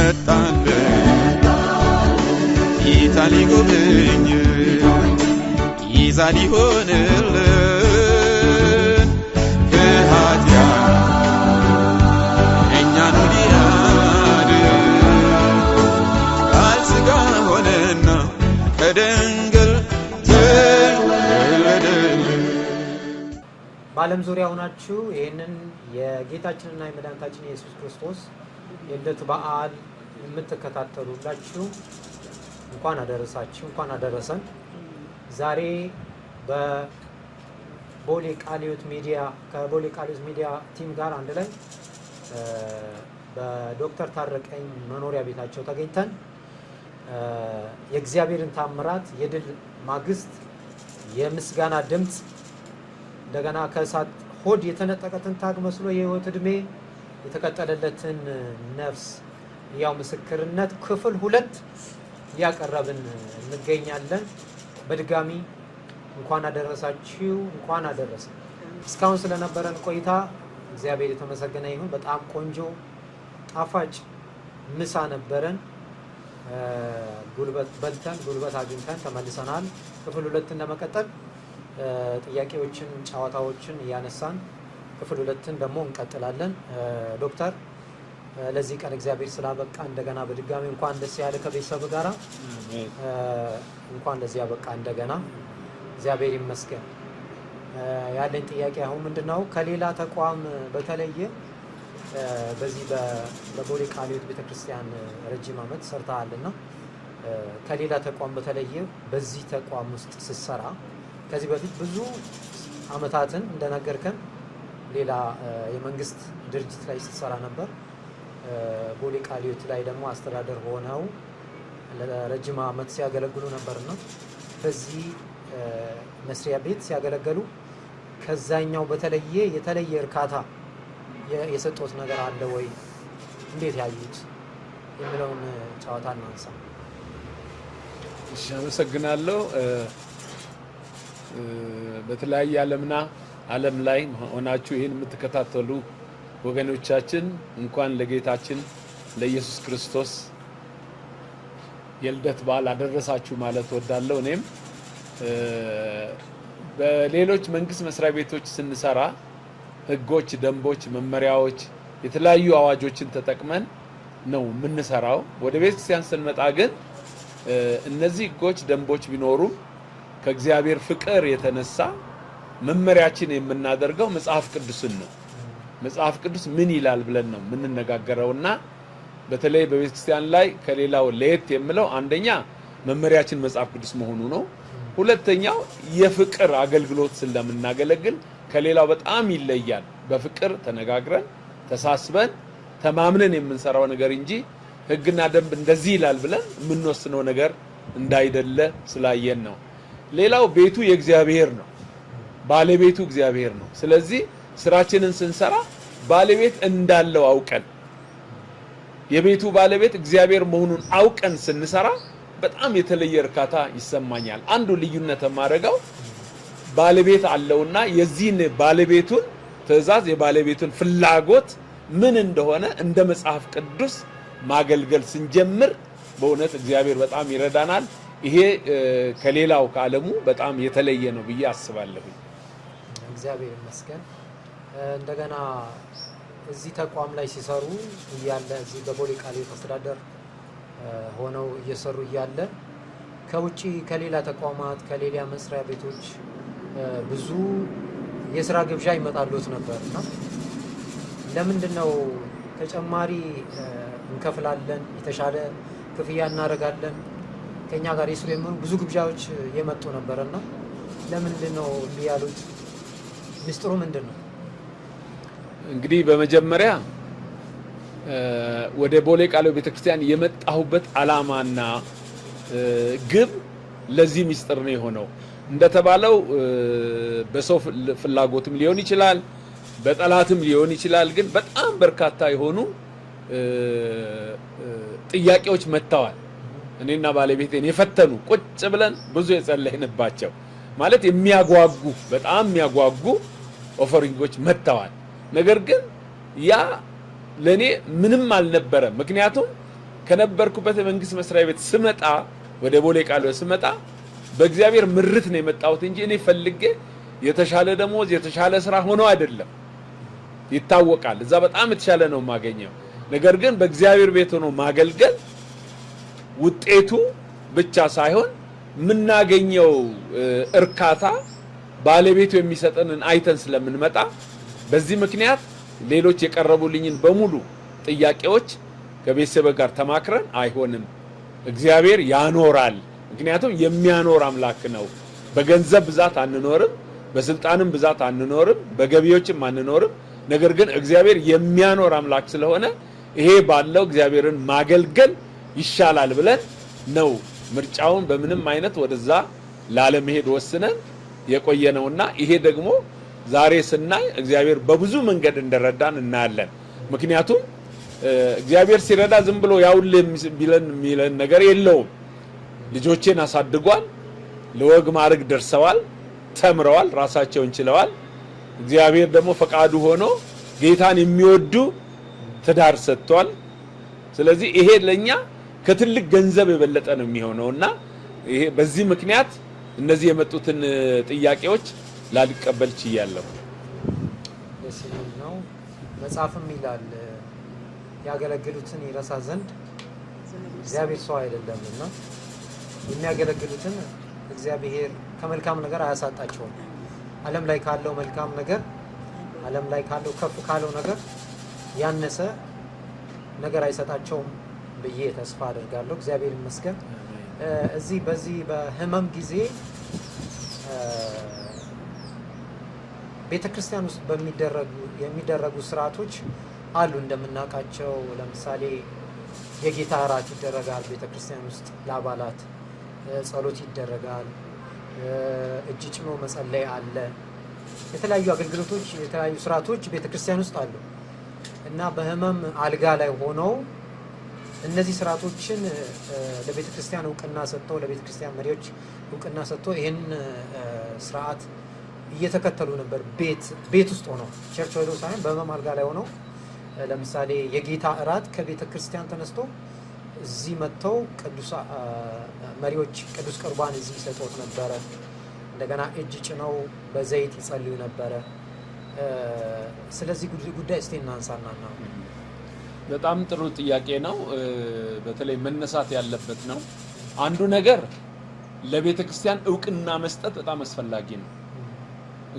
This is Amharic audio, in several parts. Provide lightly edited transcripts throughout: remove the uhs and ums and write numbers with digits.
መጣልን ጌታ ሊጎበኝ ይዛ ሊሆንልን ከኃጢአት እኛን ሊያድን ቃል ሥጋ ሆነና ከድንግል ተወለደልን። በዓለም ዙሪያ ሆናችሁ ይህንን የጌታችንና የመድኃኒታችን የኢየሱስ ክርስቶስ የልደት በዓል የምትከታተሉላችሁ እንኳን አደረሳችሁ፣ እንኳን አደረሰን። ዛሬ በቦሌ ቃልዮት ሚዲያ ከቦሌ ቃልዮት ሚዲያ ቲም ጋር አንድ ላይ በዶክተር ታረቀኝ መኖሪያ ቤታቸው ተገኝተን የእግዚአብሔርን ታምራት የድል ማግስት የምስጋና ድምፅ እንደገና ከእሳት ሆድ የተነጠቀ ትንታግ መስሎ የህይወት ዕድሜ የተቀጠለለትን ነፍስ ያው ምስክርነት ክፍል 2 እያቀረብን እንገኛለን። በድጋሚ እንኳን አደረሳችሁ፣ እንኳን አደረሰ። እስካሁን ስለነበረን ቆይታ እግዚአብሔር የተመሰገነ ይሁን። በጣም ቆንጆ ጣፋጭ ምሳ ነበረን። ጉልበት በልተን ጉልበት አግኝተን ተመልሰናል። ክፍል 2 ለመቀጠል ጥያቄዎችን ጨዋታዎችን እያነሳን ክፍል 2 ደግሞ እንቀጥላለን። ዶክተር ለዚህ ቀን እግዚአብሔር ስላበቃ እንደገና በድጋሚ እንኳን ደስ ያለ ከቤተሰብ ጋራ እንኳን ለዚህ ያበቃ እንደገና እግዚአብሔር ይመስገን። ያለኝ ጥያቄ አሁን ምንድነው ከሌላ ተቋም በተለየ በዚህ በቦሌ ቃልዮት ቤተክርስቲያን ረጅም ዓመት ሰርተሃልና ከሌላ ተቋም በተለየ በዚህ ተቋም ውስጥ ስትሰራ ከዚህ በፊት ብዙ ዓመታትን እንደነገርከን ሌላ የመንግስት ድርጅት ላይ ስትሰራ ነበር። ቦሌ ቃልዮት ላይ ደግሞ አስተዳደር ሆነው ለረጅም ዓመት ሲያገለግሉ ነበርና በዚህ መስሪያ ቤት ሲያገለግሉ ከዛኛው በተለየ የተለየ እርካታ የሰጡት ነገር አለ ወይ? እንዴት ያዩት የሚለውን ጨዋታ እናንሳ። እሺ፣ አመሰግናለሁ። በተለያየ ዓለም ላይ ሆናችሁ ይህን የምትከታተሉ ወገኖቻችን እንኳን ለጌታችን ለኢየሱስ ክርስቶስ የልደት በዓል አደረሳችሁ ማለት ወዳለሁ። እኔም በሌሎች መንግስት መስሪያ ቤቶች ስንሰራ ህጎች፣ ደንቦች፣ መመሪያዎች፣ የተለያዩ አዋጆችን ተጠቅመን ነው የምንሰራው። ወደ ቤተክርስቲያን ስንመጣ ግን እነዚህ ህጎች፣ ደንቦች ቢኖሩም ከእግዚአብሔር ፍቅር የተነሳ መመሪያችን የምናደርገው መጽሐፍ ቅዱስን ነው። መጽሐፍ ቅዱስ ምን ይላል ብለን ነው የምንነጋገረውና በተለይ በቤተክርስቲያን ላይ ከሌላው ለየት የምለው አንደኛ መመሪያችን መጽሐፍ ቅዱስ መሆኑ ነው። ሁለተኛው የፍቅር አገልግሎት ስለምናገለግል ከሌላው በጣም ይለያል። በፍቅር ተነጋግረን ተሳስበን ተማምነን የምንሰራው ነገር እንጂ ህግና ደንብ እንደዚህ ይላል ብለን የምንወስነው ነገር እንዳይደለ ስላየን ነው። ሌላው ቤቱ የእግዚአብሔር ነው። ባለቤቱ እግዚአብሔር ነው። ስለዚህ ስራችንን ስንሰራ ባለቤት እንዳለው አውቀን የቤቱ ባለቤት እግዚአብሔር መሆኑን አውቀን ስንሰራ በጣም የተለየ እርካታ ይሰማኛል። አንዱ ልዩነት የማደርገው ባለቤት አለውና የዚህን ባለቤቱን ትእዛዝ የባለቤቱን ፍላጎት ምን እንደሆነ እንደ መጽሐፍ ቅዱስ ማገልገል ስንጀምር በእውነት እግዚአብሔር በጣም ይረዳናል። ይሄ ከሌላው ከዓለሙ በጣም የተለየ ነው ብዬ አስባለሁ። እግዚአብሔር ይመስገን። እንደገና እዚህ ተቋም ላይ ሲሰሩ እያለ እዚህ በቦሌ ቃልዮት አስተዳደር ሆነው እየሰሩ እያለ ከውጪ ከሌላ ተቋማት ከሌላ መስሪያ ቤቶች ብዙ የስራ ግብዣ ይመጣሉት ነበርና ለምንድነው ተጨማሪ እንከፍላለን፣ የተሻለ ክፍያ እናደርጋለን ከኛ ጋር ይስሩ የሚሉ ብዙ ግብዣዎች የመጡ ነበርና ለምንድነው እንዲህ ያሉት? ሚስጥሩ ምንድነው? እንግዲህ በመጀመሪያ ወደ ቦሌ ቃልዮት ቤተክርስቲያን የመጣሁበት ዓላማና ግብ ለዚህ ሚስጥር ነው የሆነው። እንደተባለው በሰው ፍላጎትም ሊሆን ይችላል፣ በጠላትም ሊሆን ይችላል። ግን በጣም በርካታ የሆኑ ጥያቄዎች መጥተዋል። እኔና ባለቤቴን የፈተኑ ቁጭ ብለን ብዙ የጸለይንባቸው ማለት የሚያጓጉ በጣም የሚያጓጉ ኦፈሪንጎች መጥተዋል። ነገር ግን ያ ለኔ ምንም አልነበረም። ምክንያቱም ከነበርኩበት የመንግስት መስሪያ ቤት ስመጣ ወደ ቦሌ ቃልዮት ስመጣ በእግዚአብሔር ምርት ነው የመጣሁት እንጂ እኔ ፈልጌ የተሻለ ደሞዝ የተሻለ ስራ ሆኖ አይደለም። ይታወቃል እዛ በጣም የተሻለ ነው ማገኘው። ነገር ግን በእግዚአብሔር ቤት ሆኖ ማገልገል ውጤቱ ብቻ ሳይሆን ምናገኘው እርካታ ባለቤቱ የሚሰጠንን አይተን ስለምንመጣ በዚህ ምክንያት ሌሎች የቀረቡልኝን በሙሉ ጥያቄዎች ከቤተሰብ ጋር ተማክረን አይሆንም እግዚአብሔር ያኖራል። ምክንያቱም የሚያኖር አምላክ ነው። በገንዘብ ብዛት አንኖርም፣ በስልጣንም ብዛት አንኖርም፣ በገቢዎችም አንኖርም። ነገር ግን እግዚአብሔር የሚያኖር አምላክ ስለሆነ ይሄ ባለው እግዚአብሔርን ማገልገል ይሻላል ብለን ነው ምርጫውን በምንም አይነት ወደዛ ላለመሄድ ወስነን የቆየነውና ይሄ ደግሞ ዛሬ ስናይ እግዚአብሔር በብዙ መንገድ እንደረዳን እናያለን። ምክንያቱም እግዚአብሔር ሲረዳ ዝም ብሎ ያውል የሚለን ነገር የለውም። ልጆቼን አሳድጓል፣ ለወግ ማዕረግ ደርሰዋል፣ ተምረዋል፣ ራሳቸውን ችለዋል። እግዚአብሔር ደግሞ ፈቃዱ ሆኖ ጌታን የሚወዱ ትዳር ሰጥቷል። ስለዚህ ይሄ ለኛ ከትልቅ ገንዘብ የበለጠ ነው የሚሆነውና ይሄ በዚህ ምክንያት እነዚህ የመጡትን ጥያቄዎች ላልቀበል ችያለሁ። ደስ የሚል ነው። መጽሐፍም ይላል ያገለግሉትን ይረሳ ዘንድ እግዚአብሔር ሰው አይደለምና የሚያገለግሉትን እግዚአብሔር ከመልካም ነገር አያሳጣቸውም። ዓለም ላይ ካለው መልካም ነገር ዓለም ላይ ካለው ከፍ ካለው ነገር ያነሰ ነገር አይሰጣቸውም ብዬ ተስፋ አደርጋለሁ። እግዚአብሔር ይመስገን። እዚህ በዚህ በህመም ጊዜ ቤተክርስቲያን ውስጥ የሚደረጉ ስርዓቶች አሉ እንደምናውቃቸው። ለምሳሌ የጌታ እራት ይደረጋል ቤተክርስቲያን ውስጥ ለአባላት፣ ጸሎት ይደረጋል፣ እጅ ጭኖ መጸለይ አለ። የተለያዩ አገልግሎቶች የተለያዩ ስርዓቶች ቤተክርስቲያን ውስጥ አሉ እና በህመም አልጋ ላይ ሆነው እነዚህ ስርዓቶችን ለቤተክርስቲያን እውቅና ሰጥተው ለቤተክርስቲያን መሪዎች እውቅና ሰጥተው ይሄን ስርዓት እየተከተሉ ነበር። ቤት ውስጥ ሆነው ቸርች ሆነው ሳይሆን በህመም አልጋ ላይ ሆነው ለምሳሌ የጌታ እራት ከቤተክርስቲያን ተነስቶ እዚህ መጥተው ቅዱስ መሪዎች ቅዱስ ቁርባን እዚህ ይሰጡት ነበረ። እንደገና እጅ ጭነው በዘይት ይጸልዩ ነበረ። ስለዚህ ጉዳይ እስቲ እናንሳና ነው። በጣም ጥሩ ጥያቄ ነው። በተለይ መነሳት ያለበት ነው። አንዱ ነገር ለቤተክርስቲያን እውቅና መስጠት በጣም አስፈላጊ ነው።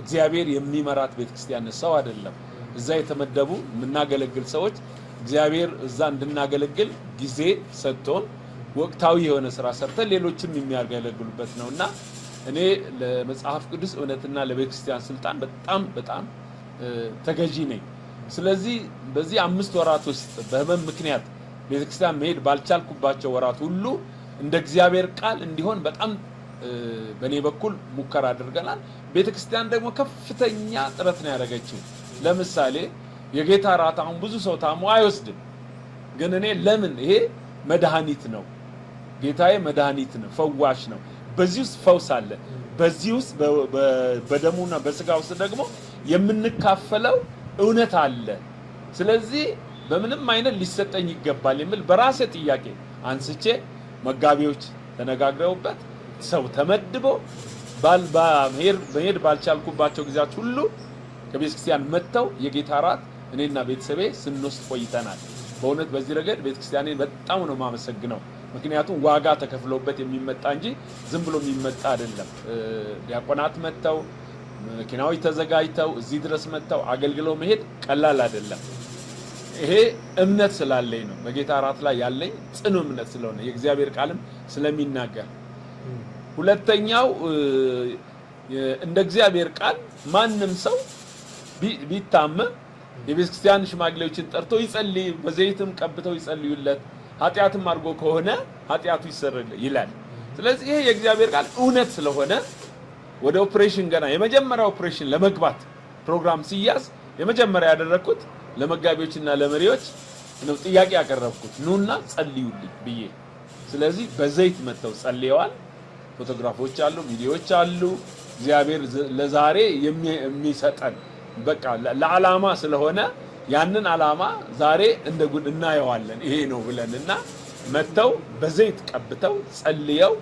እግዚአብሔር የሚመራት ቤተክርስቲያን ሰው አይደለም። እዛ የተመደቡ የምናገለግል ሰዎች እግዚአብሔር እዛ እንድናገለግል ጊዜ ሰጥቶን ወቅታዊ የሆነ ስራ ሰርተን ሌሎችም የሚያገለግሉበት ነውና እኔ ለመጽሐፍ ቅዱስ እውነትና ለቤተክርስቲያን ስልጣን በጣም ተገዢ ነኝ። ስለዚህ በዚህ 5 ወራት ውስጥ በህመም ምክንያት ቤተክርስቲያን መሄድ ባልቻልኩባቸው ወራት ሁሉ እንደ እግዚአብሔር ቃል እንዲሆን በጣም በኔ በኩል ሙከራ አድርገናል። ቤተክርስቲያን ደግሞ ከፍተኛ ጥረት ነው ያደረገችው። ለምሳሌ የጌታ እራት አሁን ብዙ ሰው ታሞ አይወስድም። ግን እኔ ለምን ይሄ መድኃኒት ነው፣ ጌታዬ መድኃኒት ነው፣ ፈዋሽ ነው። በዚህ ውስጥ ፈውስ አለ። በዚህ ውስጥ በደሙና በስጋ ውስጥ ደግሞ የምንካፈለው እውነት አለ። ስለዚህ በምንም አይነት ሊሰጠኝ ይገባል የሚል በራሴ ጥያቄ አንስቼ መጋቢዎች ተነጋግረውበት ሰው ተመድቦ መሄድ ባልቻልኩባቸው ጊዜያት ሁሉ ከቤተክርስቲያን መጥተው የጌታ እራት እኔና ቤተሰቤ ስንወስድ ቆይተናል። በእውነት በዚህ ረገድ ቤተክርስቲያኔን በጣም ነው ማመሰግነው። ምክንያቱም ዋጋ ተከፍሎበት የሚመጣ እንጂ ዝም ብሎ የሚመጣ አይደለም። ዲያቆናት መጥተው መኪናዎች ተዘጋጅተው እዚህ ድረስ መጥተው አገልግለው መሄድ ቀላል አይደለም። ይሄ እምነት ስላለኝ ነው። በጌታ እራት ላይ ያለኝ ጽኑ እምነት ስለሆነ የእግዚአብሔር ቃልም ስለሚናገር። ሁለተኛው እንደ እግዚአብሔር ቃል ማንም ሰው ቢታመም የቤተክርስቲያን ሽማግሌዎችን ጠርቶ ይጸልይ፣ በዘይትም ቀብተው ይጸልዩለት፣ ኃጢአትም አድርጎ ከሆነ ኃጢአቱ ይሰረይለት ይላል። ስለዚህ ይሄ የእግዚአብሔር ቃል እውነት ስለሆነ ወደ ኦፕሬሽን ገና የመጀመሪያ ኦፕሬሽን ለመግባት ፕሮግራም ሲያዝ የመጀመሪያ ያደረኩት ለመጋቢዎችና ለመሪዎች ነው ጥያቄ ያቀረብኩት፣ ኑና ጸልዩልኝ ብዬ። ስለዚህ በዘይት መተው ጸልየዋል። ፎቶግራፎች አሉ፣ ቪዲዮዎች አሉ። እግዚአብሔር ለዛሬ የሚሰጠን በቃ ለዓላማ ስለሆነ ያንን ዓላማ ዛሬ እንደ ጉድ እናየዋለን። ይሄ ነው ብለንና መተው በዘይት ቀብተው ጸልየው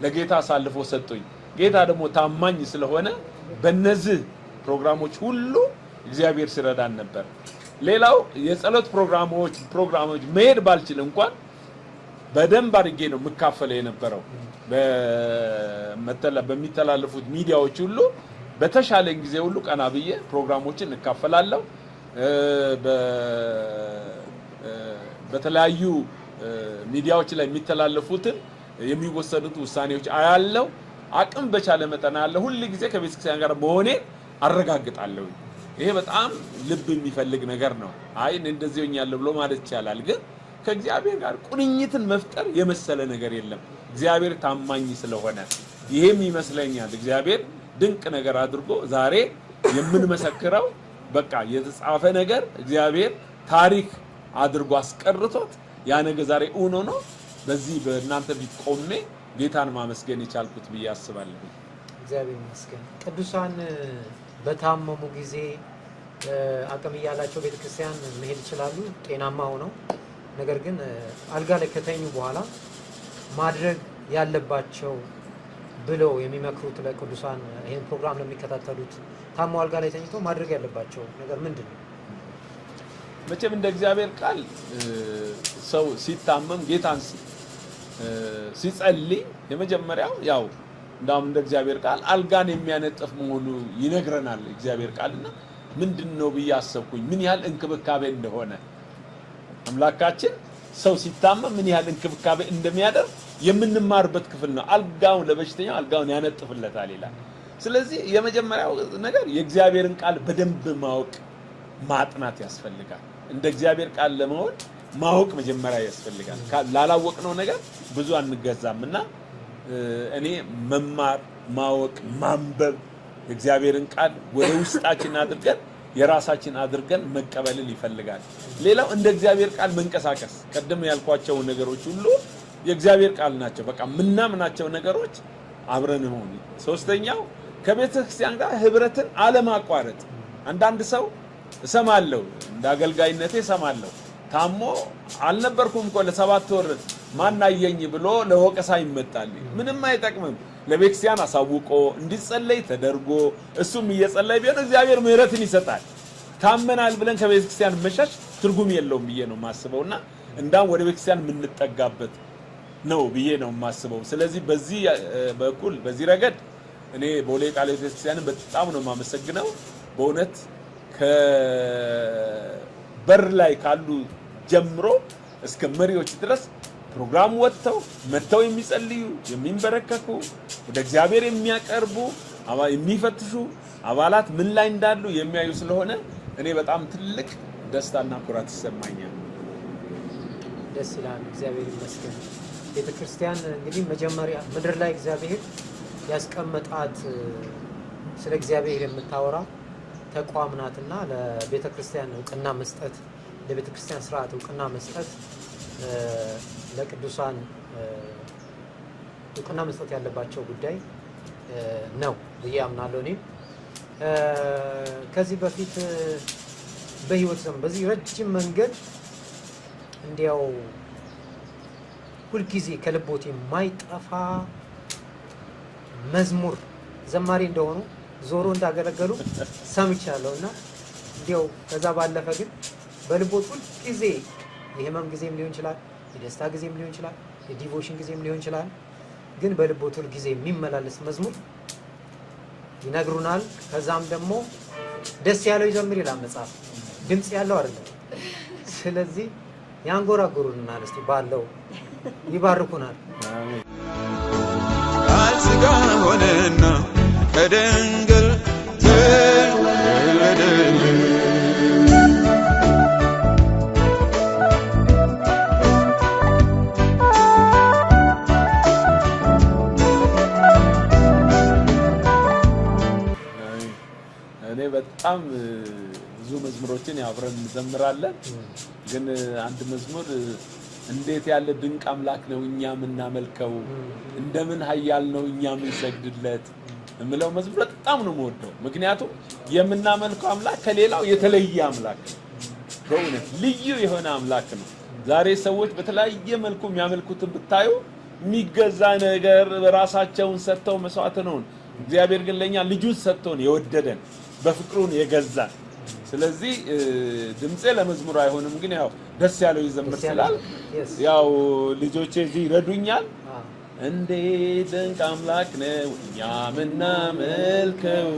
ለጌታ አሳልፎ ሰጡኝ። ጌታ ደግሞ ታማኝ ስለሆነ በእነዚህ ፕሮግራሞች ሁሉ እግዚአብሔር ሲረዳን ነበር። ሌላው የጸሎት ፕሮግራሞች መሄድ ባልችል እንኳን በደንብ አድርጌ ነው መካፈል የነበረው በሚተላለፉት ሚዲያዎች ሁሉ በተሻለኝ ጊዜ ሁሉ ቀና ብዬ ፕሮግራሞችን እካፈላለሁ። በተለያዩ ሚዲያዎች ላይ የሚተላለፉትን የሚወሰዱት ውሳኔዎች አያለው። አቅም በቻለ መጠን አለ ሁሉ ጊዜ ከቤተክርስቲያን ጋር መሆኔ አረጋግጣለሁ። ይሄ በጣም ልብ የሚፈልግ ነገር ነው። አይ እንደዚህ ሆኛለሁ ብሎ ማለት ይቻላል፣ ግን ከእግዚአብሔር ጋር ቁርኝትን መፍጠር የመሰለ ነገር የለም። እግዚአብሔር ታማኝ ስለሆነ ይሄም ይመስለኛል እግዚአብሔር ድንቅ ነገር አድርጎ ዛሬ የምንመሰክረው በቃ የተጻፈ ነገር እግዚአብሔር ታሪክ አድርጎ አስቀርቶት ያ ነገር ዛሬ ሆኖ ነው በዚህ በእናንተ ፊት ቆሜ ጌታን ማመስገን የቻልኩት ብዬ አስባለሁ። እግዚአብሔር ይመስገን። ቅዱሳን በታመሙ ጊዜ አቅም ያላቸው ቤተክርስቲያን መሄድ ይችላሉ ጤናማ ሆነው። ነገር ግን አልጋ ላይ ከተኙ በኋላ ማድረግ ያለባቸው ብለው የሚመክሩት ለቅዱሳን ይሄን ፕሮግራም ለሚከታተሉት ታመው አልጋ ላይ ተኝተው ማድረግ ያለባቸው ነገር ምንድነው? መቼም እንደ እግዚአብሔር ቃል ሰው ሲታመም ጌታን ሲጸልይ የመጀመሪያው ያው እንዳውም እንደ እግዚአብሔር ቃል አልጋን የሚያነጥፍ መሆኑ ይነግረናል እግዚአብሔር ቃልና ምንድነው ብዬ አሰብኩኝ። ምን ያህል እንክብካቤ እንደሆነ አምላካችን ሰው ሲታመም ምን ያህል እንክብካቤ እንደሚያደርግ የምንማርበት ክፍል ነው። አልጋውን ለበሽተኛው አልጋውን ያነጥፍለታል ይላል። ስለዚህ የመጀመሪያው ነገር የእግዚአብሔርን ቃል በደንብ ማወቅ ማጥናት ያስፈልጋል። እንደ እግዚአብሔር ቃል ለመሆን ማወቅ መጀመሪያ ያስፈልጋል። ላላወቅነው ነገር ብዙ አንገዛምና እኔ መማር ማወቅ ማንበብ የእግዚአብሔርን ቃል ወደ ውስጣችን አድርገን የራሳችን አድርገን መቀበልን ይፈልጋል። ሌላው እንደ እግዚአብሔር ቃል መንቀሳቀስ ቀደም ያልኳቸው ነገሮች ሁሉ የእግዚአብሔር ቃል ናቸው። በቃ ምናምናቸው ነገሮች አብረን ሆነ። ሶስተኛው ከቤተክርስቲያን ጋር ህብረትን አለማቋረጥ። አንዳንድ ሰው እሰማለሁ እንደ አገልጋይነቴ እሰማለሁ ታሞ አልነበርኩም እኮ ለ7 ወር ማናየኝ ብሎ ለወቀሳ ይመጣል። ምንም አይጠቅምም። ለቤተክርስቲያን አሳውቆ እንዲጸለይ ተደርጎ እሱም እየጸለይ ቢሆን እግዚአብሔር ምህረትን ይሰጣል። ታመናል ብለን ከቤተክርስቲያን መሸሽ ትርጉም የለውም ብዬ ነው ማስበውና እንዳው ወደ ቤተክርስቲያን የምንጠጋበት ነው ብዬ ነው ማስበው። ስለዚህ በዚህ በኩል በዚህ ረገድ እኔ ቦሌ ቃለ ቤተክርስቲያንን በጣም ነው ማመሰግነው። በእውነት ከበር ላይ ካሉ ጀምሮ እስከ መሪዎች ድረስ ፕሮግራም ወጥተው መተው የሚጸልዩ የሚንበረከኩ ወደ እግዚአብሔር የሚያቀርቡ የሚፈትሹ አባላት ምን ላይ እንዳሉ የሚያዩ ስለሆነ እኔ በጣም ትልቅ ደስታና ኩራት ይሰማኛል። ደስ ይላል። እግዚአብሔር ይመስገን። ቤተክርስቲያን እንግዲህ መጀመሪያ ምድር ላይ እግዚአብሔር ያስቀመጣት ስለ እግዚአብሔር የምታወራ ተቋም ናትና ለቤተክርስቲያን እውቅና መስጠት ለቤተክርስቲያን ስርዓት እውቅና መስጠት ለቅዱሳን እውቅና መስጠት ያለባቸው ጉዳይ ነው ብዬ አምናለሁ። እኔ ከዚህ በፊት በህይወት ዘመን በዚህ ረጅም መንገድ እንዲያው ሁልጊዜ ከልቦት የማይጠፋ መዝሙር ዘማሪ እንደሆኑ ዞሮ እንዳገለገሉ ሰምቻለሁና እንዲያው ከዛ ባለፈ ግን በልቦት ሁልጊዜ የህመም ጊዜም ሊሆን ይችላል፣ የደስታ ጊዜም ሊሆን ይችላል፣ የዲቮሽን ጊዜም ሊሆን ይችላል። ግን በልቦት ሁልጊዜ የሚመላለስ መዝሙር ይነግሩናል። ከዛም ደግሞ ደስ ያለው ይዘምር ይላል መጽሐፍ፣ ድምጽ ያለው አይደለም። ስለዚህ ያንጎራጉሩናል፣ እስቲ ባለው ይባርኩናል። አሜን። ቃል ሥጋ ሆነና ከድንግል ተወለደልን። እኔ በጣም ብዙ መዝሙሮችን አብረን እንዘምራለን። ግን አንድ መዝሙር እንዴት ያለ ድንቅ አምላክ ነው እኛ የምናመልከው፣ እንደምን ኃያል ነው እኛ የምንሰግድለት እምለው መዝሙር በጣም ነው የምወደው። ምክንያቱም የምናመልከው አምላክ ከሌላው የተለየ አምላክ ነው። በእውነት ልዩ የሆነ አምላክ ነው። ዛሬ ሰዎች በተለያየ መልኩ የሚያመልኩትን ብታዩ የሚገዛ ነገር በራሳቸውን ሰጥተው መስዋዕት ነው። እግዚአብሔር ግን ለኛ ልጁን ሰጥቶን የወደደን በፍቅሩን የገዛን። ስለዚህ ድምጼ ለመዝሙር አይሆንም፣ ግን ያው ደስ ያለው ይዘምር ስላል ያው ልጆቼ እዚህ ይረዱኛል። እንዴት ድንቅ አምላክ ነው እኛ ምናመልከው፣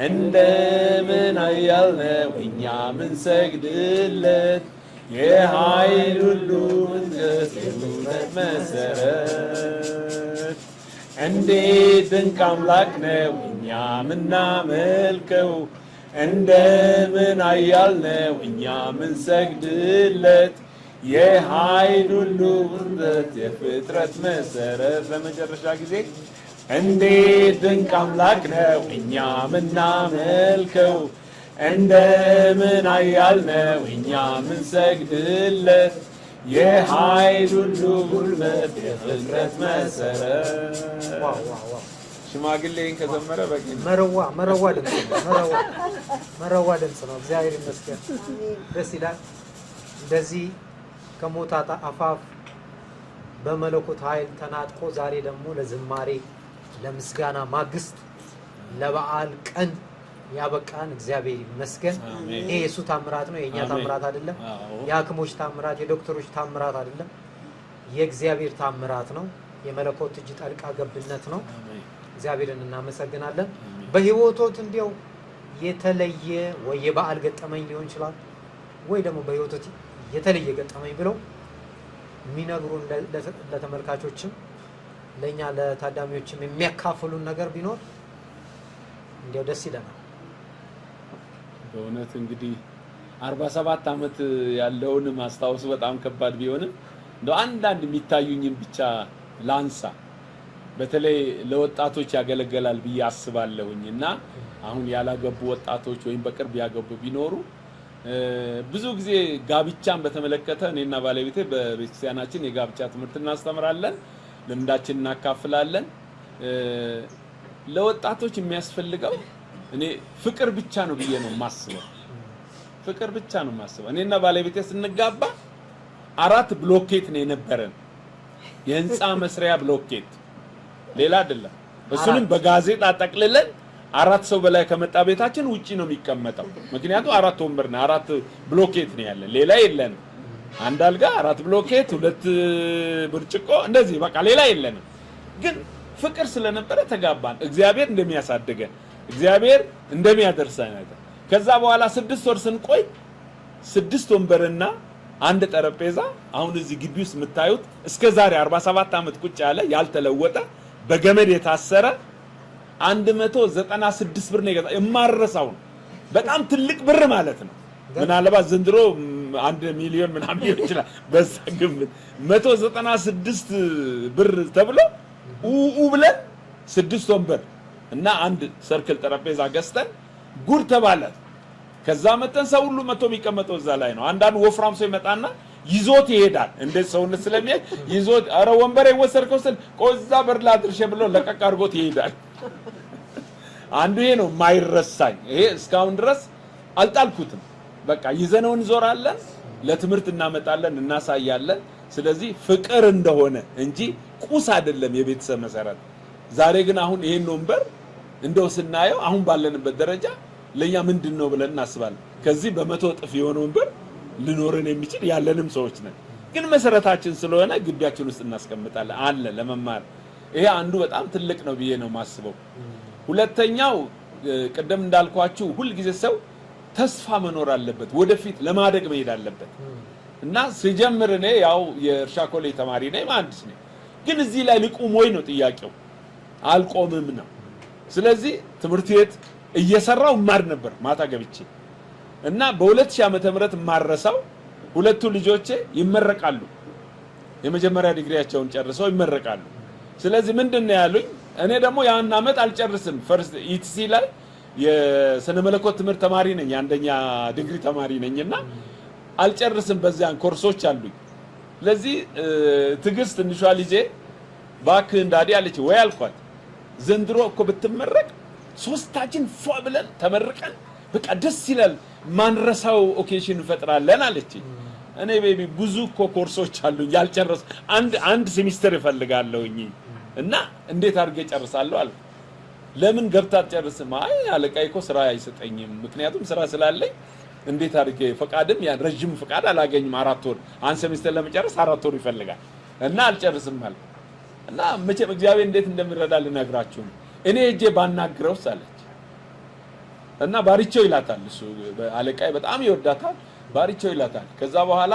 እንደምን ኃያል ነው እኛ ምንሰግድለት፣ የኃይል ሁሉ መሰረት። እንዴት ድንቅ አምላክ ነው እኛ ምናመልከው፣ እንደምን ኃያል ነው እኛ ምንሰግድለት፣ የኃይል ሁሉ ውበት የፍጥረት መሰረት። ለመጨረሻ ጊዜ እንዴት ድንቅ አምላክ ነው እኛ ምናመልከው፣ እንደምን ኃያል ነው እኛ ምንሰግድለት፣ የኃይል ሁሉ ጉልበት የፍጥረት መሰረት። ሽማግሌን ከዘመረ በቂ መረዋ ድምፅ ነው። እግዚአብሔር ይመስገን። ደስ ይላል። እንደዚህ ከሞት አፋፍ በመለኮት ኃይል ተናጥቆ ዛሬ ደግሞ ለዝማሬ ለምስጋና ማግስት ለበዓል ቀን ያበቃን እግዚአብሔር ይመስገን። ይሄ የሱ ታምራት ነው፣ የኛ ታምራት አይደለም። የሐኪሞች ታምራት፣ የዶክተሮች ታምራት አይደለም። የእግዚአብሔር ታምራት ነው። የመለኮት እጅ ጣልቃ ገብነት ነው። እግዚአብሔርን እናመሰግናለን። በህይወቶት እንዲያው የተለየ ወይ የበዓል ገጠመኝ ሊሆን ይችላል ወይ ደግሞ በህይወቶት የተለየ ገጠመኝ ብለው የሚነግሩን ለተመልካቾችም ለኛ ለታዳሚዎችም የሚያካፍሉን ነገር ቢኖር እንዲያው ደስ ይለናል። በእውነት እንግዲህ 47 ዓመት ያለውን ማስታወስ በጣም ከባድ ቢሆንም እንደው አንዳንድ የሚታዩኝን ብቻ ላንሳ። በተለይ ለወጣቶች ያገለግላል ብዬ አስባለሁኝና አሁን ያላገቡ ወጣቶች ወይም በቅርብ ያገቡ ቢኖሩ ብዙ ጊዜ ጋብቻን በተመለከተ እኔና ባለቤቴ በቤተክርስቲያናችን የጋብቻ ትምህርት እናስተምራለን፣ ልምዳችን እናካፍላለን። ለወጣቶች የሚያስፈልገው እኔ ፍቅር ብቻ ነው ብዬ ነው የማስበው። ፍቅር ብቻ ነው የማስበው። እኔና ባለቤቴ ስንጋባ 4 ብሎኬት ነው የነበረን፣ የህንፃ መስሪያ ብሎኬት፣ ሌላ አይደለም። እሱንም በጋዜጣ ጠቅልለን 4 ሰው በላይ ከመጣ ቤታችን ውጪ ነው የሚቀመጠው። ምክንያቱም 4 ወንበር ነው 4 ብሎኬት ነው ያለን፣ ሌላ የለንም። አንድ አልጋ 4 ብሎኬት 2 ብርጭቆ እንደዚህ በቃ ሌላ የለንም። ግን ፍቅር ስለነበረ ተጋባን። እግዚአብሔር እንደሚያሳድገን እግዚአብሔር እንደሚያደርሰን ነገር። ከዛ በኋላ 6 ወር ስንቆይ 6 ወንበርና 1 ጠረጴዛ አሁን እዚህ ግቢ ውስጥ የምታዩት እስከ ዛሬ 47 ዓመት ቁጭ ያለ ያልተለወጠ በገመድ የታሰረ 196 ብር ነው የገዛ የማረሳው። በጣም ትልቅ ብር ማለት ነው። ምናልባት ዘንድሮ 1 ሚሊዮን ምናምን ይችላል። በዛ ግምት 196 ብር ተብሎ ብለን 6 ወንበር እና 1 ሰርክል ጠረጴዛ ገዝተን ጉድ ተባለ። ከዛ መተን ሰው ሁሉ መቶ የሚቀመጠው እዛ ላይ ነው። አንዳንድ ወፍራም ሰው ይመጣና ይዞት ይሄዳል። እንደ ሰውነት ስለሚያይ ይዞት አረ ወንበር የወሰድከው ስል ቆዛ በር ላድርሽ ብሎ ለቀቅ አድርጎት ይሄዳል። አንዱ ይሄ ነው ማይረሳኝ። ይሄ እስካሁን ድረስ አልጣልኩትም። በቃ ይዘነው እንዞራለን፣ ለትምህርት እናመጣለን፣ እናሳያለን። ስለዚህ ፍቅር እንደሆነ እንጂ ቁስ አይደለም የቤተሰብ መሰረት። ዛሬ ግን አሁን ይሄን ወንበር እንደው ስናየው አሁን ባለንበት ደረጃ ለኛ ምንድነው ብለን እናስባለን። ከዚህ በመቶ እጥፍ የሆነ ወንበር ልኖርን የሚችል ያለንም ሰዎች ነን። ግን መሰረታችን ስለሆነ ግቢያችን ውስጥ እናስቀምጣለን አለ ለመማር። ይሄ አንዱ በጣም ትልቅ ነው ብዬ ነው ማስበው። ሁለተኛው ቀደም እንዳልኳችሁ ሁሉ ጊዜ ሰው ተስፋ መኖር አለበት፣ ወደፊት ለማደግ መሄድ አለበት። እና ሲጀምር እኔ ያው የእርሻ ኮሌጅ ተማሪ ነኝ፣ መሐንዲስ ነኝ። ግን እዚህ ላይ ልቁም ወይ ነው ጥያቄው? አልቆምም ነው። ስለዚህ ትምህርት ቤት እየሰራው ማር ነበር ማታ ገብቼ እና በ2000 ዓመተ ምህረት ማረሳው 2ቱ ልጆቼ ይመረቃሉ። የመጀመሪያ ዲግሪያቸውን ጨርሰው ይመረቃሉ። ስለዚህ ምንድነው ያሉኝ? እኔ ደግሞ ያን አመት አልጨርስም። ፈርስት ኢቲሲ ላይ የስነ መለኮት ትምህርት ተማሪ ነኝ፣ አንደኛ ዲግሪ ተማሪ ነኝና አልጨርስም። በዚያን ኮርሶች አሉኝ። ስለዚህ ትግስት ትንሿ ልጄ ባክህ እንዳዲ አለች ወይ አልኳት። ዘንድሮ እኮ ብትመረቅ ሶስታችን ፏ ብለን ተመርቀን በቃ ደስ ይላል፣ ማንረሳው ኦኬሽን እንፈጥራለን አለች። እኔ ቤቢ ብዙ እኮ ኮርሶች አሉኝ ያልጨረስ አንድ ሴሚስተር እፈልጋለሁኝ እና እንዴት አድርጌ ጨርሳለሁ አለ። ለምን ገብታ አትጨርስም? አይ አለቃዬ እኮ ስራ አይሰጠኝም፣ ምክንያቱም ስራ ስላለኝ እንዴት አድርጌ ፈቃድም ያ ረጅም ፈቃድ አላገኝም። 4 ወር አንድ ሴሚስተር ለመጨረስ 4 ወር ይፈልጋል እና አልጨርስም አለ። እና መቼም እግዚአብሔር እንዴት እንደሚረዳ ልነግራችሁ እኔ እጄ ባናግረውስ አለች። እና ባሪቸው ይላታል እሱ አለቃዬ በጣም ይወዳታል፣ ባሪቸው ይላታል። ከዛ በኋላ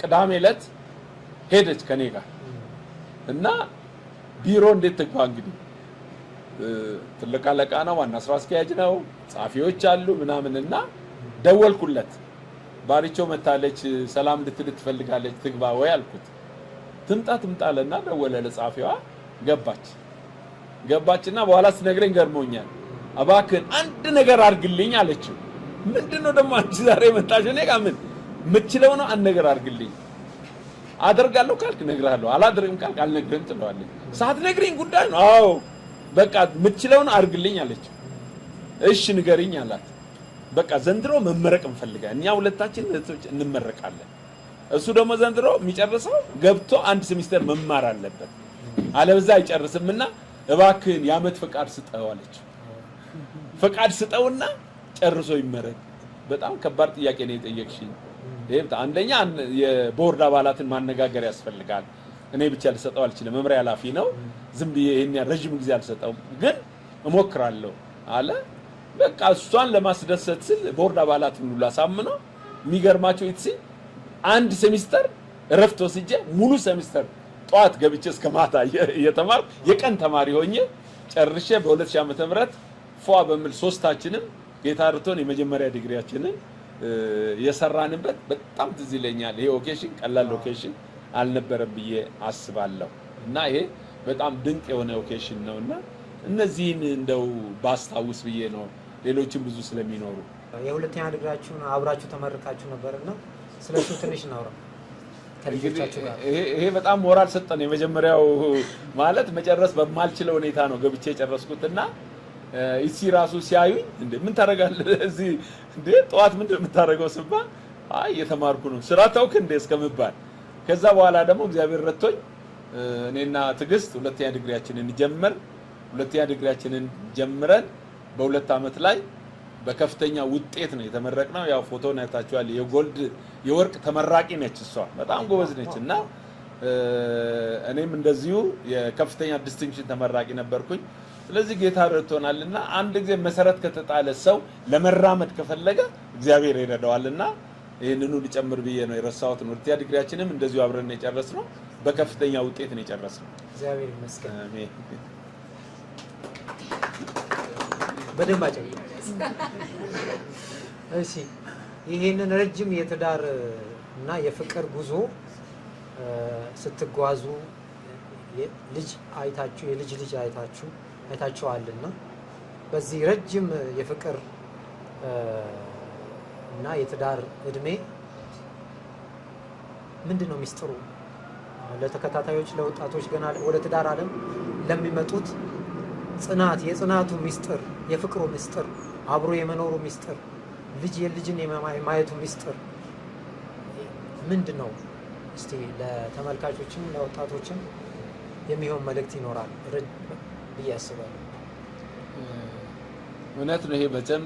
ቅዳሜ ዕለት ሄደች ከኔ ጋር እና ቢሮ እንዴት ትግባ እንግዲህ ትልቅ አለቃ ነው፣ ዋና ስራ አስኪያጅ ነው፣ ጻፊዎች አሉ ምናምንና ደወልኩለት። ባሪቸው መታለች ሰላም እንድትል ትፈልጋለች ትግባ ወይ አልኩት። ትምጣለና ደወለ ለጻፊዋ። ገባችና በኋላ ስነግረኝ ገርሞኛል። እባክህን አንድ ነገር አድርግልኝ አለችው። ምንድነው ደግሞ አንቺ ዛሬ መጣሽ እኔ ጋር ምን የምትችለው ነው? አንድ ነገር አድርግልኝ። አደርጋለሁ ካልክ እነግርሃለሁ፣ አላደርግም ካልክ አልነግርህም ትለዋለች። ሳትነግሪኝ ጉዳይ ነው። አዎ በቃ የምትችለውን አድርግልኝ አለችው። እሺ ንገሪኝ አላት። በቃ ዘንድሮ መመረቅ እንፈልጋለን እኛ ሁለታችን እንመረቃለን። እሱ ደግሞ ዘንድሮ የሚጨርሰው ገብቶ አንድ ሴሚስተር መማር አለበት፣ አለበዛ አይጨርስምና እባክህን የዓመት ፈቃድ ስጠው አለችው። ፈቃድ ስጠውና ጨርሶ ይመረቅ። በጣም ከባድ ጥያቄ ነው የጠየቅሽኝ። አንደኛ የቦርድ አባላትን ማነጋገር ያስፈልጋል። እኔ ብቻ ልሰጠው አልችልም፣ መምሪያ ኃላፊ ነው። ዝም ብዬ ይሄን ረጅም ጊዜ አልሰጠውም፣ ግን እሞክራለሁ አለ። በቃ እሷን ለማስደሰት ስል ቦርድ አባላትን ሁሉ አሳምነው የሚገርማቸው አንድ ሴሚስተር እረፍት ወስጄ ሙሉ ሴሚስተር ጧት ገብቼ እስከ ማታ እየተማርኩ የቀን ተማሪ ሆኜ ጨርሼ በ2000 ዓመተ ምህረት ፏ በሚል ሶስታችንም ጌታ ረድቶን የመጀመሪያ ዲግሪያችንን የሰራንበት በጣም ትዝ ይለኛል። ይሄ ኦኬሽን ቀላል ኦኬሽን አልነበረም ብዬ አስባለሁ እና ይሄ በጣም ድንቅ የሆነ ኦኬሽን ነውና እነዚህን እንደው ባስታውስ ብዬ ነው። ሌሎችም ብዙ ስለሚኖሩ የሁለተኛ ዲግሪያችሁን አብራችሁ ተመርቃችሁ ነበርና ስለሱ ትንሽ እናውራ ከልጆቻችሁ ጋር። ይሄ በጣም ሞራል ሰጠን። የመጀመሪያው ማለት መጨረስ በማልችለው ሁኔታ ነው ገብቼ የጨረስኩትና እቺ ራሱ ሲያዩኝ እንዴ ምን ታረጋለህ እዚህ እንዴ ጧት ምንድነው የምታረገው ስባል አይ እየተማርኩ ነው ስራ ታውክ እንዴ እስከምባል። ከዛ በኋላ ደግሞ እግዚአብሔር ረድቶኝ እኔና ትግስት ሁለተኛ ዲግሪያችንን ጀምረን በ2 አመት ላይ በከፍተኛ ውጤት ነው የተመረቅነው። ያው ፎቶውን አይታችኋል። የወርቅ ተመራቂ ነች እሷ፣ በጣም ጎበዝ ነች እና እኔም እንደዚሁ የከፍተኛ ዲስቲንክሽን ተመራቂ ነበርኩኝ። ስለዚህ ጌታ ረድቶናልና አንድ ጊዜ መሰረት ከተጣለ ሰው ለመራመድ ከፈለገ እግዚአብሔር ይረዳዋልና ይሄንኑ ሊጨምር ብዬ ነው የረሳሁት። ሁለተኛ ዲግሪያችንም እንደዚሁ አብረን ነው የጨረስነው፣ በከፍተኛ ውጤት ነው የጨረስነው። እግዚአብሔር ይመስገን። አሜን። በደንብ አጨብጭ። እሺ ይሄንን ረጅም የትዳር እና የፍቅር ጉዞ ስትጓዙ የልጅ አይታችኋልና በዚህ ረጅም የፍቅር እና የትዳር እድሜ ምንድነው ሚስጥሩ? ለተከታታዮች ለወጣቶች ገና ወደ ትዳር ዓለም ለሚመጡት የጽናቱ ሚስጥር፣ የፍቅሩ ሚስጥር፣ አብሮ የመኖሩ ሚስጥር፣ የልጅን የማየቱ ሚስጥር ምንድነው? እስቲ ለተመልካቾችም ለወጣቶችም የሚሆን መልእክት ይኖራል ብዬ አስባለሁ። እውነት ነው። ይሄ በጣም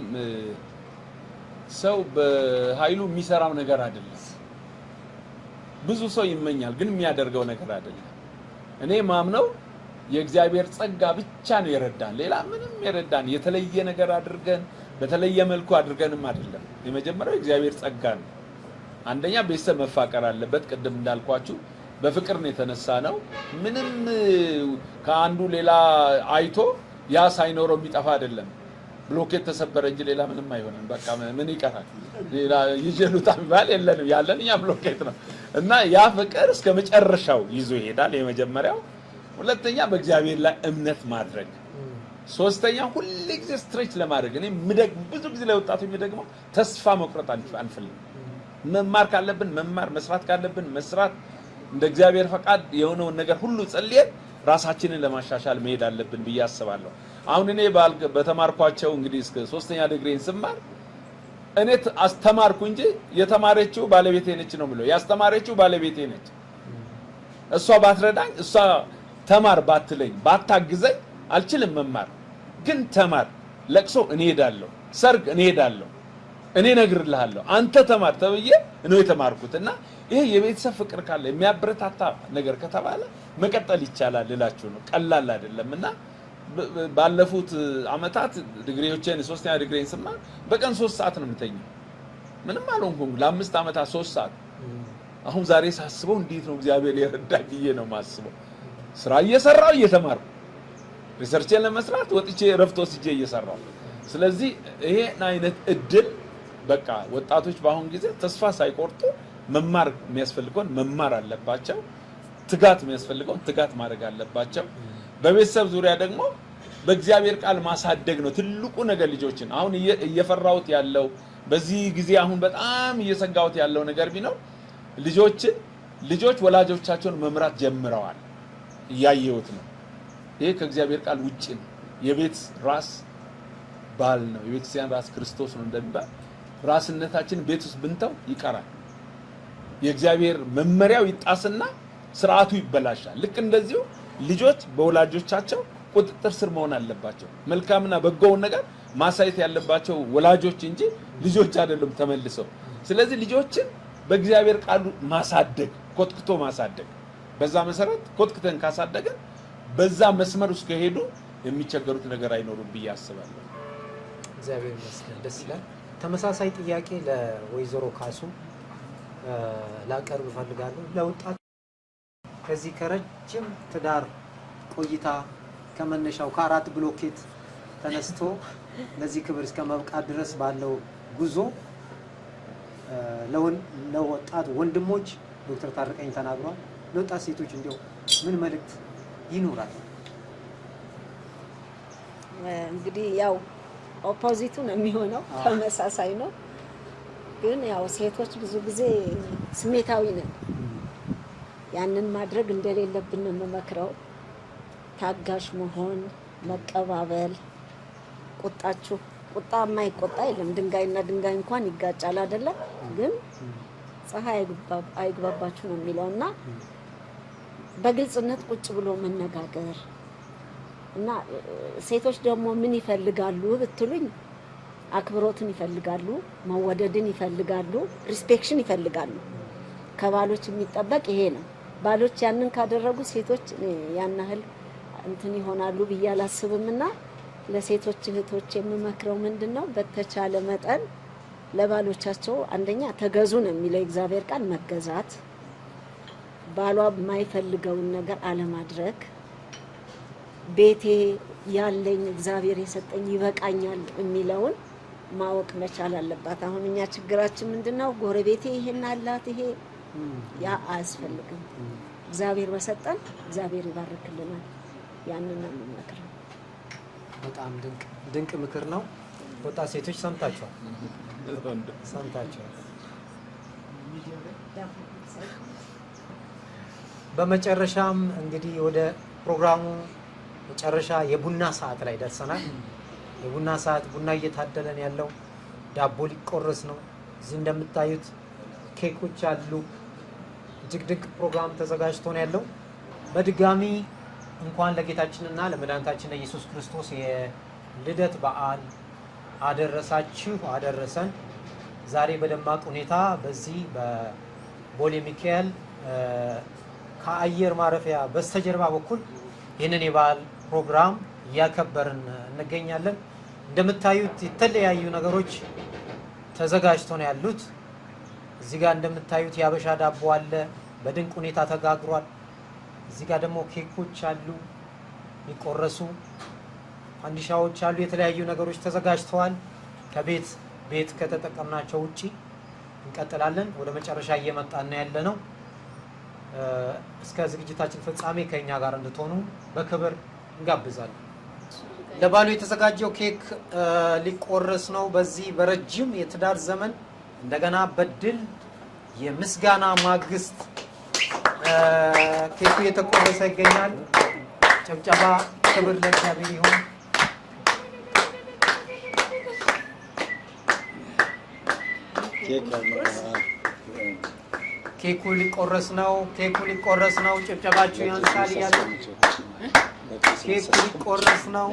ሰው በኃይሉ የሚሰራው ነገር አይደለም። ብዙ ሰው ይመኛል ግን የሚያደርገው ነገር አይደለም። እኔ ማምነው የእግዚአብሔር ጸጋ ብቻ ነው የረዳን። ሌላ ምንም የረዳን የተለየ ነገር አድርገን በተለየ መልኩ አድርገንም አይደለም። የመጀመሪያው የእግዚአብሔር ጸጋ ነው። አንደኛ ቤተሰብ መፋቀር አለበት። ቅድም እንዳልኳችሁ በፍቅር ነው የተነሳ ነው። ምንም ከአንዱ ሌላ አይቶ ያ ሳይኖረው የሚጠፋ አይደለም። ብሎኬት ተሰበረ እንጂ ሌላ ምንም አይሆንም። በቃ ምን ይቀራል? ሌላ ይጀሉታ የሚባል የለንም። ያለን እኛ ብሎኬት ነው እና ያ ፍቅር እስከ መጨረሻው ይዞ ይሄዳል። የመጀመሪያው። ሁለተኛ በእግዚአብሔር ላይ እምነት ማድረግ። ሶስተኛ ሁሉ ጊዜ ስትሬች ለማድረግ እኔ ብዙ ጊዜ ለወጣቱ የሚደግመው ተስፋ መቁረጥ አንፈልግም። መማር ካለብን መማር፣ መስራት ካለብን መስራት፣ እንደ እግዚአብሔር ፈቃድ የሆነውን ነገር ሁሉ ጸልየን ራሳችንን ለማሻሻል መሄድ አለብን ብዬ አስባለሁ። አሁን እኔ በተማርኳቸው እንግዲህ እስከ 3ኛ ዲግሪን ስማር እኔ አስተማርኩ እንጂ የተማረችው ባለቤቴ ነች ነው ብሎ ያስተማረችው ባለቤቴ ነች። እሷ ባትረዳኝ እሷ ተማር ባትለኝ ባታግዘኝ አልችልም መማር። ግን ተማር፣ ለቅሶ እኔ ሄዳለሁ፣ ሰርግ እኔ ሄዳለሁ፣ እኔ ነግርልሃለሁ፣ አንተ ተማር ተብዬ ነው የተማርኩትና ይሄ የቤተሰብ ፍቅር ካለ የሚያበረታታ ነገር ከተባለ መቀጠል ይቻላል እላችሁ ነው። ቀላል አይደለምና ባለፉት አመታት ዲግሪዎችን 3ኛ ዲግሪን ስማር በቀን 3 ሰዓት ነው የምተኛው። ምንም አልሆንኩም ለ5 አመታት 3 ሰዓት። አሁን ዛሬ ሳስበው እንዴት ነው እግዚአብሔር የረዳኝ ብዬ ነው ማስበው። ስራ እየሰራው እየተማርኩ ሪሰርችን ለመስራት ወጥቼ ረፍት ወስጄ እየሰራው። ስለዚህ ይሄን አይነት እድል በቃ ወጣቶች በአሁን ጊዜ ተስፋ ሳይቆርጡ መማር የሚያስፈልገውን መማር አለባቸው። ትጋት የሚያስፈልገውን ትጋት ማድረግ አለባቸው። በቤተሰብ ዙሪያ ደግሞ በእግዚአብሔር ቃል ማሳደግ ነው ትልቁ ነገር። ልጆችን አሁን እየፈራሁት ያለው በዚህ ጊዜ አሁን በጣም እየሰጋሁት ያለው ነገር ቢኖር ልጆች ወላጆቻቸውን መምራት ጀምረዋል። እያየሁት ነው። ይሄ ከእግዚአብሔር ቃል ውጪ ነው። የቤት ራስ ባል ነው። የቤተክርስቲያን ራስ ክርስቶስ ነው እንደሚባል ራስነታችን ቤት ውስጥ ብንተው ይቀራል። የእግዚአብሔር መመሪያው ይጣስና ስርዓቱ ይበላሻል። ልክ እንደዚሁ ልጆች በወላጆቻቸው ቁጥጥር ስር መሆን አለባቸው። መልካምና በጎውን ነገር ማሳየት ያለባቸው ወላጆች እንጂ ልጆች አይደሉም ተመልሰው። ስለዚህ ልጆችን በእግዚአብሔር ቃሉ ማሳደግ፣ ኮትክቶ ማሳደግ፣ በዛ መሰረት ኮትክተን ካሳደገን በዛ መስመር ውስጥ ከሄዱ የሚቸገሩት ነገር አይኖሩም ብዬ አስባለሁ። እግዚአብሔር ይመስገን። ደስ ይላል። ተመሳሳይ ጥያቄ ለወይዘሮ ካሱ ላቀርብ እፈልጋለሁ። ለወጣት ከዚህ ከረጅም ትዳር ቆይታ ከመነሻው ከ4 ብሎኬት ተነስቶ ለዚህ ክብር እስከ መብቃት ድረስ ባለው ጉዞ ለወጣት ወንድሞች ዶክተር ታረቀኝ ተናግሯል። ለወጣት ሴቶች እንዲያው ምን መልእክት ይኖራል? እንግዲህ ያው ኦፖዚቱ ነው የሚሆነው፣ ተመሳሳይ ነው። ግን ያው ሴቶች ብዙ ጊዜ ስሜታዊ ነን። ያንን ማድረግ እንደሌለብን ነው የምመክረው። ታጋሽ መሆን፣ መቀባበል፣ ቁጣ የማይቆጣ የለም። ድንጋይና ድንጋይ እንኳን ይጋጫል አይደለም? ግን ፀሐይ አይግባባችሁ ነው የሚለውና በግልጽነት ቁጭ ብሎ መነጋገር እና ሴቶች ደግሞ ምን ይፈልጋሉ ብትሉኝ፣ አክብሮትን ይፈልጋሉ፣ መወደድን ይፈልጋሉ፣ ሪስፔክሽን ይፈልጋሉ። ከባሎች የሚጠበቅ ይሄ ነው። ባሎች ያንን ካደረጉ ሴቶች ያን ያህል እንትን ይሆናሉ ብዬ አላስብምና ለሴቶች እህቶች የምመክረው ምንድነው፣ በተቻለ መጠን ለባሎቻቸው አንደኛ ተገዙ ነው የሚለው እግዚአብሔር ቃል፣ መገዛት፣ ባሏ የማይፈልገውን ነገር አለማድረግ፣ ቤቴ ያለኝ እግዚአብሔር የሰጠኝ ይበቃኛል የሚለውን ማወቅ መቻል አለባት። አሁን እኛ ችግራችን ምንድነው፣ ጎረቤቴ ይሄን አላት፣ ይሄ ያ አያስፈልግም። እግዚአብሔር በሰጠን እግዚአብሔር ይባርክልናል። ያንን ነው የምመክረው። በጣም ድንቅ ምክር ነው። ወጣት ሴቶች ሰምታችኋል። በመጨረሻም እንግዲህ ወደ ፕሮግራሙ መጨረሻ የቡና ሰዓት ላይ ደርሰናል። የቡና ሰዓት ቡና እየታደለን ያለው ዳቦ ሊቆረስ ነው። እዚህ እንደምታዩት ኬኮች አሉ። እጅግ ድንቅ ፕሮግራም ተዘጋጅቶ ነው ያለው። በድጋሚ እንኳን ለጌታችንና ለመድኃኒታችን ለኢየሱስ ክርስቶስ የልደት በዓል አደረሳችሁ አደረሰን። ዛሬ በደማቅ ሁኔታ በዚህ በቦሌ ሚካኤል ከአየር ማረፊያ በስተጀርባ በኩል ይህንን የበዓል ፕሮግራም እያከበርን እንገኛለን። እንደምታዩት የተለያዩ ነገሮች ተዘጋጅቶ ነው ያሉት። እዚህ ጋር እንደምታዩት የአበሻ ዳቦ አለ፣ በድንቅ ሁኔታ ተጋግሯል። እዚህ ጋር ደግሞ ኬኮች አሉ፣ የሚቆረሱ ፋንዲሻዎች አሉ፣ የተለያዩ ነገሮች ተዘጋጅተዋል። ከቤት ከተጠቀምናቸው ውጪ እንቀጥላለን። ወደ መጨረሻ እየመጣን ያለ ነው። እስከ ዝግጅታችን ፍጻሜ ከኛ ጋር እንድትሆኑ በክብር እንጋብዛለን። ለባሉ የተዘጋጀው ኬክ ሊቆረስ ነው። በዚህ በረጅም የትዳር ዘመን እንደገና በድል የምስጋና ማግስት ኬኩ እየተቆረሰ ይገኛል። ጭብጨባ፣ ክብር ለእግዚአብሔር ይሁን። ኬኩ ሊቆረስ ነው። ኬኩ ሊቆረስ ነው። ጭብጨባችሁ ያንሳል ያለ ኬኩ ሊቆረስ ነው።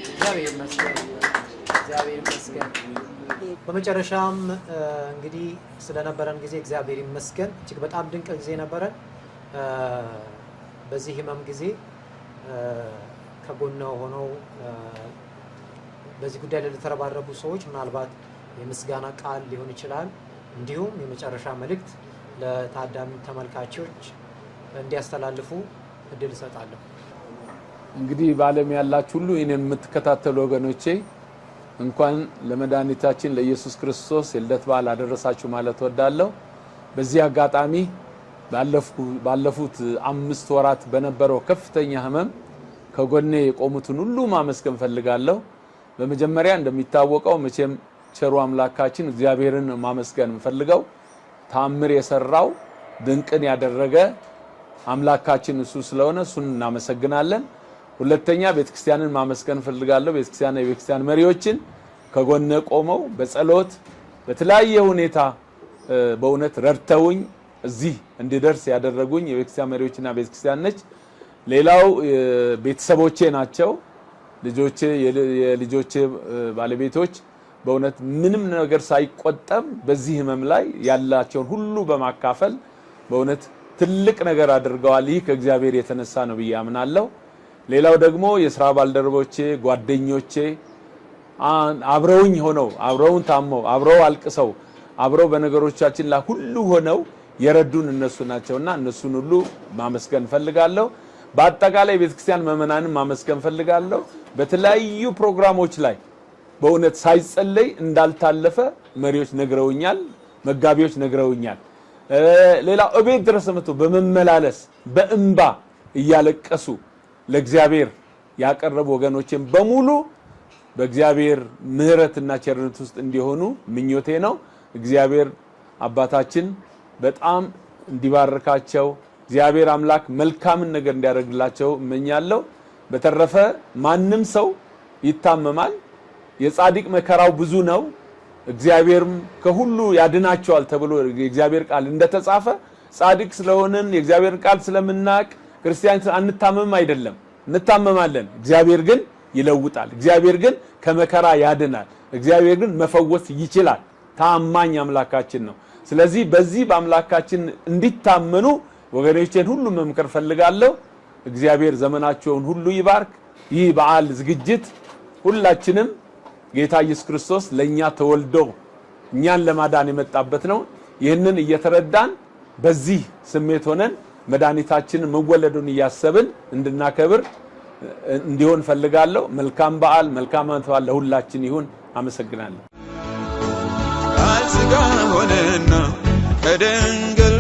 እግዚአብሔር ይመስገን። እግዚአብሔር ይመስገን። በመጨረሻም እንግዲህ ስለነበረን ጊዜ እግዚአብሔር ይመስገን። እጅግ በጣም ድንቅ ጊዜ ነበረን። በዚህ ህመም ጊዜ ከጎን ሆነው በዚህ ጉዳይ ላይ ለተረባረቡ ሰዎች ምናልባት የምስጋና ቃል ሊሆን ይችላል፣ እንዲሁም የመጨረሻ መልእክት ለታዳሚ ተመልካቾች እንዲያስተላልፉ እድል እሰጣለሁ። እንግዲህ በዓለም ያላችሁ ሁሉ እኔን የምትከታተሉ ወገኖቼ እንኳን ለመድኃኒታችን ለኢየሱስ ክርስቶስ የልደት በዓል አደረሳችሁ ማለት ወዳለሁ። በዚህ አጋጣሚ ባለፉት 5 ወራት በነበረው ከፍተኛ ህመም ከጎኔ የቆሙትን ሁሉ ማመስገን ፈልጋለሁ። በመጀመሪያ እንደሚታወቀው መቼም ቸሩ አምላካችን እግዚአብሔርን ማመስገን ፈልገው ታምር የሰራው ድንቅን ያደረገ አምላካችን እሱ ስለሆነ እሱን እናመሰግናለን። ሁለተኛ ቤተክርስቲያንን ማመስገን ፈልጋለሁ። የቤተክርስቲያን መሪዎችን ከጎነ ቆመው በጸሎት በተለያየ ሁኔታ በእውነት ረድተውኝ እዚህ እንድደርስ ያደረጉኝ የቤተክርስቲያን መሪዎችና ቤተክርስቲያን ነች። ሌላው ቤተሰቦቼ ናቸው። የልጆቼ ባለቤቶች በእውነት ምንም ነገር ሳይቆጠብ በዚህ ህመም ላይ ያላቸውን ሁሉ በማካፈል በእውነት ትልቅ ነገር አድርገዋል። ይህ ከእግዚአብሔር የተነሳ ነው ብዬ አምናለሁ። ሌላው ደግሞ የሥራ ባልደረቦቼ፣ ጓደኞቼ አብረውኝ ሆነው አብረውን ታመው አብረው አልቅሰው አብረው በነገሮቻችን ላይ ሁሉ ሆነው የረዱን እነሱ ናቸውና እነሱን ሁሉ ማመስገን ፈልጋለሁ። በአጠቃላይ ቤተክርስቲያን መመናንን ማመስገን ፈልጋለሁ። በተለያዩ ፕሮግራሞች ላይ በእውነት ሳይጸለይ እንዳልታለፈ መሪዎች ነግረውኛል፣ መጋቢዎች ነግረውኛል። ሌላው እቤት ድረስ መጥተው በመመላለስ በእንባ እያለቀሱ ለእግዚአብሔር ያቀረቡ ወገኖችን በሙሉ በእግዚአብሔር ምሕረትና ቸርነት ውስጥ እንዲሆኑ ምኞቴ ነው። እግዚአብሔር አባታችን በጣም እንዲባርካቸው እግዚአብሔር አምላክ መልካምን ነገር እንዲያደርግላቸው እመኛለሁ። በተረፈ ማንም ሰው ይታመማል። የጻድቅ መከራው ብዙ ነው፣ እግዚአብሔርም ከሁሉ ያድናቸዋል ተብሎ የእግዚአብሔር ቃል እንደተጻፈ ጻድቅ ስለሆነን የእግዚአብሔር ቃል ስለምናቅ ክርስቲያን አንታመም አይደለም፣ እንታመማለን። እግዚአብሔር ግን ይለውጣል። እግዚአብሔር ግን ከመከራ ያድናል። እግዚአብሔር ግን መፈወስ ይችላል። ታማኝ አምላካችን ነው። ስለዚህ በዚህ በአምላካችን እንዲታመኑ ወገኖቼን ሁሉ መምከር ፈልጋለሁ። እግዚአብሔር ዘመናቸውን ሁሉ ይባርክ። ይህ በዓል ዝግጅት ሁላችንም ጌታ ኢየሱስ ክርስቶስ ለኛ ተወልዶ እኛን ለማዳን የመጣበት ነው። ይህንን እየተረዳን በዚህ ስሜት ሆነን መድኃኒታችን መወለዱን እያሰብን እንድናከብር እንዲሆን ፈልጋለሁ። መልካም በዓል፣ መልካም ዓመት በዓል ለሁላችን ይሁን። አመሰግናለሁ። ቃል ሥጋ ሆነና ከድንግል